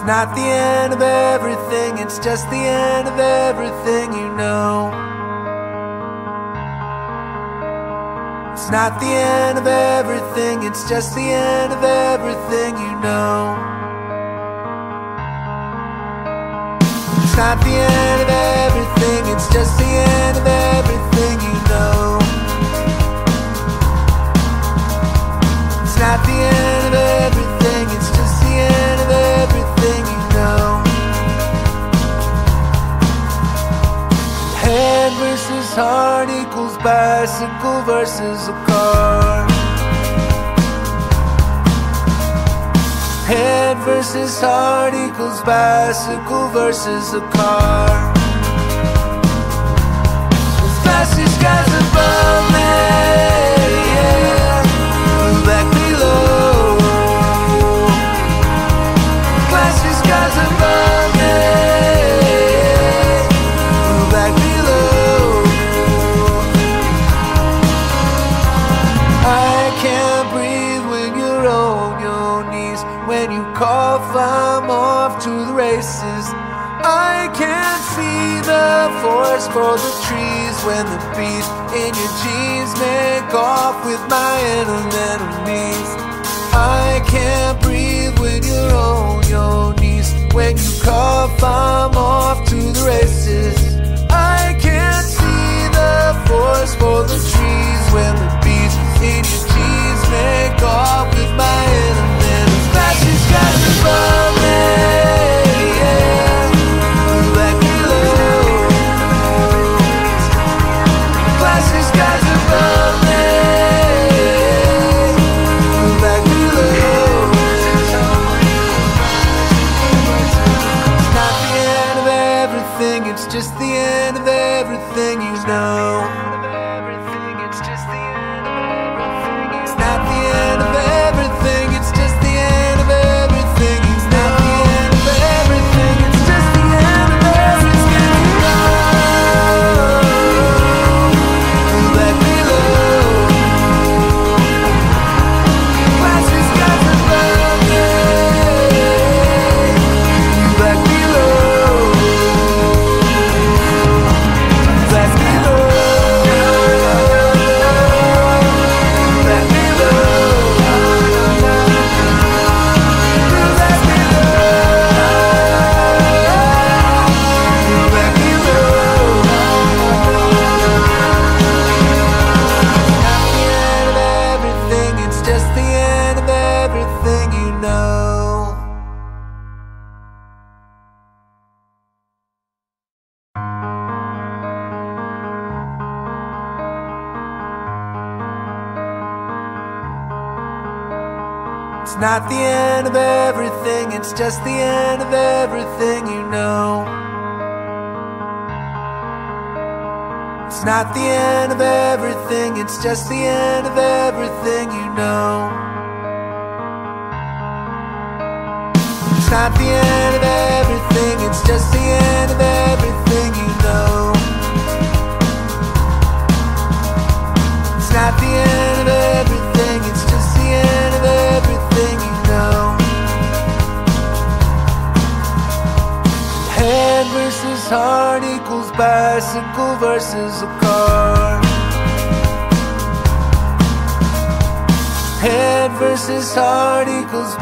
It's not the end of everything, it's just the end of everything you know. It's not the end of everything, it's just the end of everything you know. It's not the end of everything, it's just the end of everything you know. It's not the end of everything, it's just the end of everything you know. Head versus heart equals bicycle versus a car. Head versus heart equals bicycle versus a car. As fast as skies above me, yeah, back below. Glassy skies above me, back below. I can't breathe when you're on your knees. When you cough, I'm off to the races. I can't see the forest for the trees when the bees in your jeans make off with my enemies. I can't breathe when you're on your knees. When you cough, I'm off to the races. I can't see the forest for the trees when the bees in your jeans make off with my enemies. Flashing skies above me, yeah, back below. Flashing skies above me, back below. It's not the end of everything, it's just the end of everything you know. It's not the end of everything, it's just the end of everything. It's not the end of everything, it's just the end of everything you know. Back below. Glassy skies above me, back below. Back below. Back It's not the end of everything, it's just the end of everything you know. It's not the end of everything, it's just the end of everything you know. It's not the end of everything, it's just the end of everything you know. It's not the end of everything, it's just the end of everything you know. Head versus heart equals bicycle versus a car. Head versus heart equals